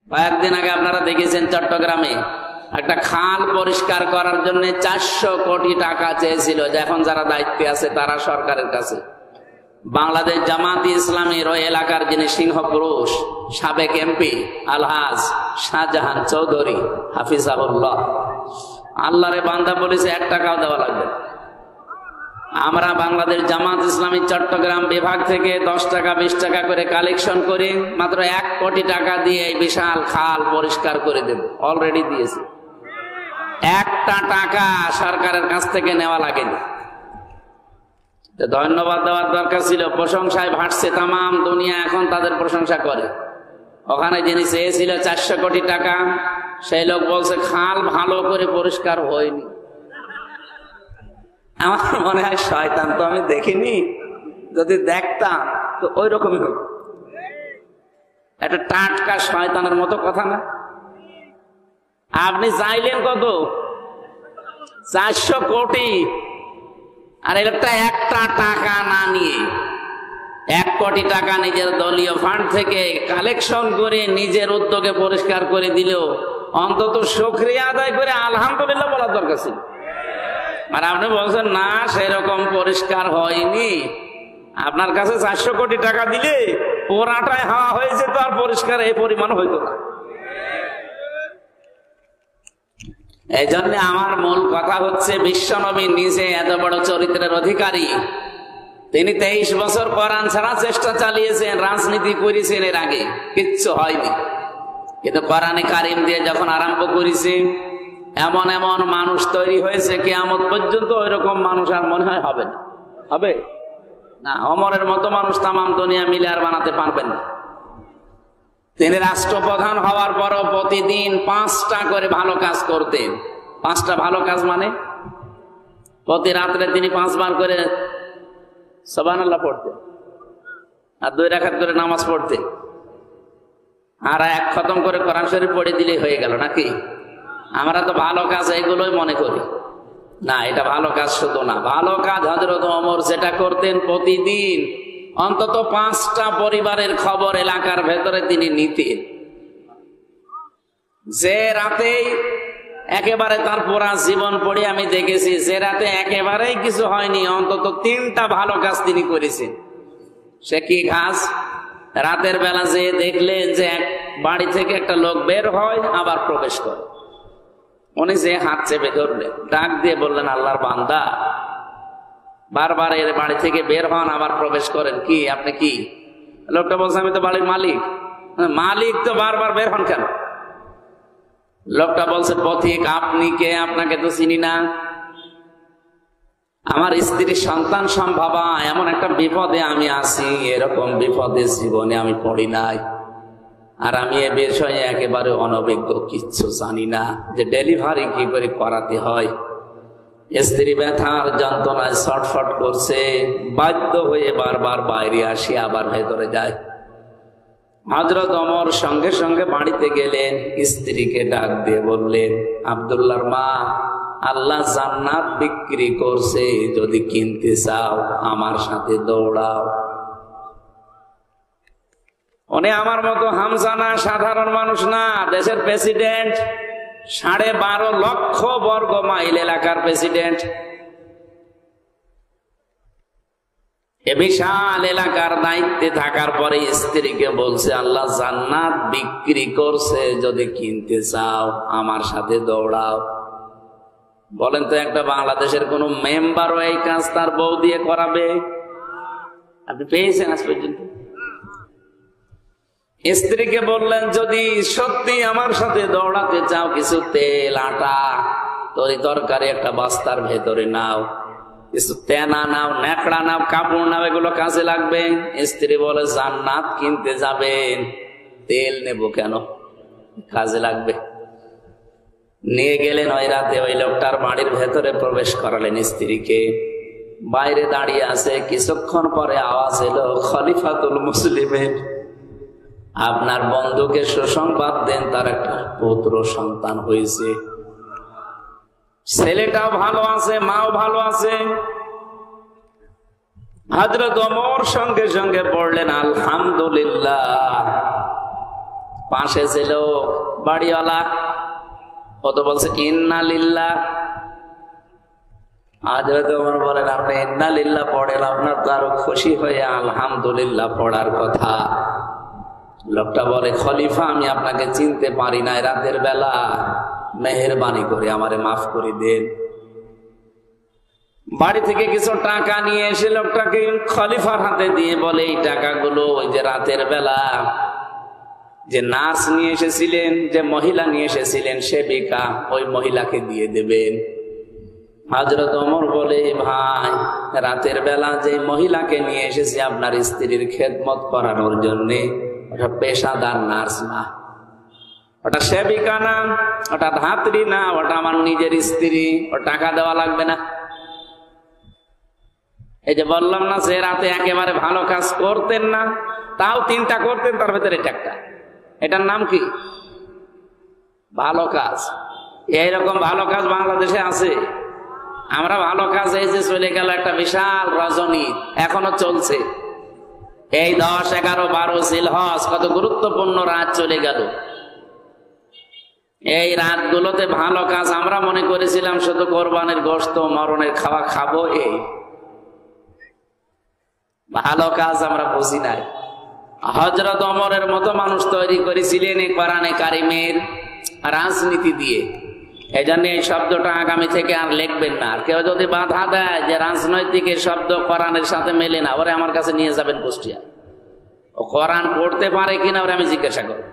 কয়েকদিন আগে আপনারা দেখেছেন চট্টগ্রামে একটা খাল পরিষ্কার করার জন্য 400 কোটি টাকা চেয়েছিল, এখন যারা দায়িত্বে আছে তারা সরকারের কাছে। বাংলাদেশ জামাত ইসলামীর ওই এলাকার যিনি সিংহ পুরুষ সাবেক এমপি আলহাজ শাহজাহান চৌধুরী হাফিজাহুল্লাহ, আল্লাহরে বান্দা বলেছে 1 টাকাও দেওয়া লাগবে। আমরা বাংলাদেশ জামাত ইসলামী চট্টগ্রাম বিভাগ থেকে 10 টাকা 20 টাকা করে কালেকশন করে মাত্র 1 কোটি টাকা দিয়ে এই বিশাল খাল পরিষ্কার করে দেব, অলরেডি দিয়েছে। 1টা টাকা সরকারের কাছ থেকে নেওয়া লাগেনি। ধন্যবাদ দেওয়ার দরকার ছিল, প্রশংসায় ভাসছে তামাম দুনিয়া, এখন তাদের প্রশংসা করে। ওখানে যিনি চেয়েছিল 400 কোটি টাকা, সেই লোক বলছে খাল ভালো করে পরিষ্কার হয়নি। আমার মনে হয় শয়তান তো আমি দেখিনি, যদি দেখতাম তো ওই রকমই হতো। একটা টাটকা শয়তানের মতো কথা না। আপনি চাইলেন কত? 400 কোটি, আর এটা 1টা টাকা না নিয়ে 1 কোটি টাকা নিজের দলীয় ফান্ড থেকে কালেকশন করে নিজের উদ্যোগে পরিষ্কার করে দিল। অন্তত শুকরিয়া আদায় করে আলহামদুলিল্লাহ বলার দরকার ছিল। আর আপনি বলছেন না সেরকম পরিষ্কার হয়নি। আপনার কাছে 400 কোটি টাকা দিলে পোড়াটায় হাওয়া হয়েছে, তো আর পরিষ্কার এই পরিমাণ হইতো না। এই জন্য আমার মূল কথা হচ্ছে, বিশ্বনবী নিজে এত বড় চরিত্রের অধিকারী, তিনি 23 বছর কোরআন ছাড়া চেষ্টা চালিয়েছেন, রাজনীতি করেছেন, এর আগে কিচ্ছু হয়নি। কিন্তু কোরআনে কারিম দিয়ে যখন আরম্ভ করেছে, এমন এমন মানুষ তৈরি হয়েছে, কিয়ামত পর্যন্ত ওই রকম মানুষ আর মনে হয় হবে না। হবে না, ওমরের মতো মানুষ তামাম দুনিয়া মিলে আর বানাতে পারবেন না। তিনি রাষ্ট্রপ্রধান হওয়ার পরও প্রতিদিন 5টা করে ভালো কাজ করতেন। 5টা ভালো কাজ মানে প্রতি রাত্রে তিনি 5 বার করে সুবহানাল্লাহ পড়তেন, আর 2 রাকাত করে নামাজ পড়তেন, আর 1 খতম করে কোরআন শরীফ পড়ে দিলেই হয়ে গেল নাকি? আমরা তো ভালো কাজ এগুলোই মনে করি না, এটা ভালো কাজ শুধু না, ভালো কাজ হযরত ওমর যেটা করতেন, প্রতিদিন অন্তত 5টা পরিবারের খবর এলাকার ভেতরে তিনি নিতেন। যে রাতে একেবারে তার পুরা জীবন পড়ে আমি দেখেছি, যে রাতে একেবারেই কিছু হয়নি, অন্তত 3টা ভালো কাজ তিনি করেছেন। সে কি কাজ? রাতের বেলা যে দেখলেন যে বাড়ি থেকে একটা লোক বের হয় আবার প্রবেশ করে, উনি যে হাত চেপে ধরলেন, ডাক দিয়ে বললেন, আল্লাহর বান্দা, বারবার এর বাড়ি থেকে বের হন আবার প্রবেশ করেন, কি আপনি কি? লোকটা বলছে, আমি তো বাড়ির মালিক। মালিক তো বারবার বের হন কেন? লোকটা বলছে, পথিক আপনি কে? আপনাকে তো চিনি না। আমার স্ত্রী সন্তান সম্ভবা, এমন একটা বিপদে আমি আছি, এরকম বিপদে জীবনে আমি পড়ি নাই, আর আমি এ বিষয়ে একেবারে অনভিজ্ঞ, কিচ্ছু জানি না যে ডেলিভারি কি করে করাতে হয়। স্ত্রী ব্যথার যন্ত্রণায় ছটফট করছে, বাধ্য হয়ে বারবার বাইরে আসি আবার ভেতরে যায়। হযরত ওমর সঙ্গে সঙ্গে বাড়িতে গেলেন, স্ত্রীকে ডাক দিয়ে বললেন, আব্দুল্লাহর মা, আল্লাহ জান্নাত বিক্রি করছে, যদি কিনতে চাও আমার সাথে দৌড়াও। উনি আমার মতো হামজা না, সাধারণ মানুষ না, দেশের প্রেসিডেন্ট, 12.5 লক্ষ বর্গ মাইল এলাকার প্রেসিডেন্ট। এ বিশাল এলাকার দায়িত্বে থাকার পরে স্ত্রীকে বলছে, আল্লাহ জান্নাত বিক্রি করছে, যদি কিনতে চাও আমার সাথে দৌড়াও। বলেন তো, একটা বাংলাদেশের কোন মেম্বারও এই কাজ তার বউ দিয়ে করাবে? আপনি পেয়েছেন আজ পর্যন্ত? স্ত্রীকে বললেন, যদি সত্যি আমার সাথে দৌড়াতে চাও, কিছু তেল, আটা, তরকারি একটা বস্তার ভেতরে নাও, কিছু তেনা নাও, ন্যাকড়া নাও, কাপড় নাও, এগুলো কাজে লাগবে। স্ত্রী বলে, জান্নাত কিনতে যাবেন, তেল নেব কেন, কাজে লাগবে। নিয়ে গেলেন ওই রাতে, ওই লোকটার বাড়ির ভেতরে প্রবেশ করালেন স্ত্রীকে। বাইরে দাঁড়িয়ে আছে, কিছুক্ষণ পরে আওয়াজ এলো, খলিফাতুল মুসলিমের, আপনার বন্ধুকে সুসংবাদ দেন, তার একটা পুত্র সন্তান হয়েছে, ছেলেটাও ভালো আছে, মাও ভালো আছে। হযরত ওমর সঙ্গে সঙ্গে পড়লেন, আলহামদুলিল্লাহ। পাশে ছিল বাড়িওয়ালা, ও তো বলছে ইন্না লিল্লাহ। হযরত ওমর বলেন, আপনি ইন্না লিল্লাহ পড়েন, আপনার তো আরো খুশি হয়ে আলহামদুলিল্লাহ পড়ার কথা। লোকটা বলে, খলিফা আমি আপনাকে চিনতে পারি না, রাতের বেলা মেহেরবানি করে আমারে মাফ করে দেন। বাড়ি থেকে কিছু টাকা নিয়ে এসে লোকটাকে খলিফার হাতে দিয়ে বলে, এই টাকাগুলো ওই যে রাতের বেলা যে নার্স নিয়ে এসেছিলেন, যে মহিলা নিয়ে এসেছিলেন সেবিকা, ওই মহিলাকে দিয়ে দেবেন। হযরত ওমর বলে, ভাই রাতের বেলা যে মহিলাকে নিয়ে এসেছি আপনার স্ত্রীর খেদমত করানোর জন্যে, ওটা পেশাদার নার্স না, ওটা সেবিকা না, ওটা ধাত্রী না, ওটা আমার নিজের স্ত্রী, ও টাকা দেওয়া লাগবে না। এই যে বললাম না যে রাতে একেবারে ভালো কাজ করতেন না, তাও 3টা করতেন, তার ভেতরে এটা একটা। এটার নাম কি? ভালো কাজ। এইরকম ভালো কাজ বাংলাদেশে আছে? আমরা ভালো কাজ, এই যে চলে গেল একটা বিশাল রজনী, এখনো চলছে। এই 10, 11, 12 জিলহজ, কত গুরুত্বপূর্ণ রাত চলে গেল। এই রাতগুলোতে ভালো কাজ আমরা মনে করেছিলাম শুধু কোরবানির গোশত, মরণের খাওয়া খাবো, এই ভালো কাজ আমরা বুঝি নাই। হযরত ওমরের মতো মানুষ তৈরি করেছিলেন এই কোরআনে কারিমের রাজনীতি দিয়ে। এই জন্য এই শব্দটা আগামী থেকে আর লিখবেন না। আর কেউ যদি বাধা দেয় যে রাজনৈতিক শব্দ কোরআনের সাথে মেলে না, ওরে আমার কাছে নিয়ে যাবেন কুষ্টিয়া, ও কোরআন পড়তে পারে কিনা ওরে আমি জিজ্ঞাসা করব।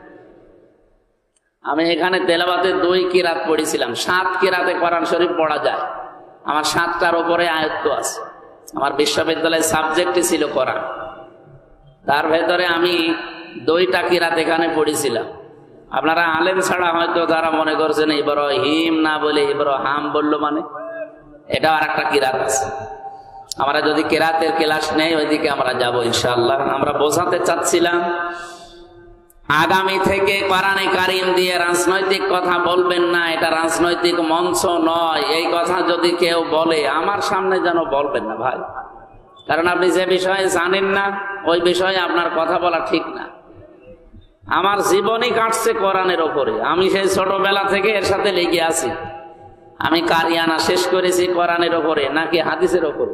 আমি এখানে তেলাওয়াতে 2 কিরাত পড়েছিলাম। 7 কিরাতে কোরআন শরীফ পড়া যায়, আমার 7টার উপরে আয়াত আছে। আমার বিশ্ববিদ্যালয়ের সাবজেক্টই ছিল কোরআন, তার ভেতরে আমি 2টা কিরাত এখানে পড়েছিলাম। আপনারা আলেম ছাড়া হয়তো যারা মনে করছেন ইব্রাহিম না বলে ইব্রাহাম বললো, মানে এটা আর একটা কিরাত আছে। আমরা যদি কিরাতের ক্লাস নেই, ওইদিকে আমরা যাব ইনশাআল্লাহ। আমরা বোঝাতে চাচ্ছিলাম আগামী থেকে কোরআনে কারিম দিয়ে রাজনৈতিক কথা বলবেন না, এটা রাজনৈতিক মঞ্চ নয়। এই কথা যদি কেউ বলে আমার সামনে যেন বলবেন না ভাই, কারণ আপনি যে বিষয়ে জানেন না ওই বিষয়ে আপনার কথা বলা ঠিক না। আমার জীবনই কাটছে কোরআনের ওপরে, আমি সেই ছোটবেলা থেকে এর সাথে লেগে আছি। আমি কারিয়ানা শেষ করেছি কোরআনের ওপরে নাকি হাদিসের ওপরে?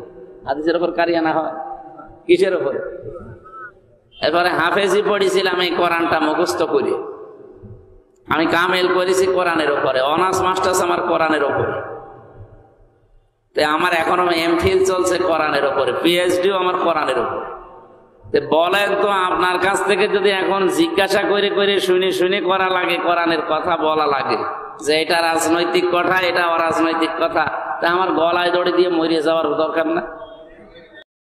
হাদিসের ওপর কারিয়ানা হয়, কিসের ওপরে? এরপরে হাফেজি পড়েছিলাম এই কোরআনটা মুখস্থ করে। আমি কামেল করেছি কোরআনের ওপরে, অনার্স মাস্টার্স আমার কোরআনের ওপরে। আমার এখনো এমফিল চলছে কোরআনের ওপরে, পিএইচডিও আমার কোরআনের ওপরে। বলেন তো, আপনার কাছ থেকে যদি এখন জিজ্ঞাসা করে করে শুনে শুনে করা লাগে, কোরআনের কথা বলা লাগে যে এটা রাজনৈতিক কথা, এটা অরাজনৈতিক কথা, তা আমার গলায় দড়ি দিয়ে মরিয়ে যাওয়ার দরকার না?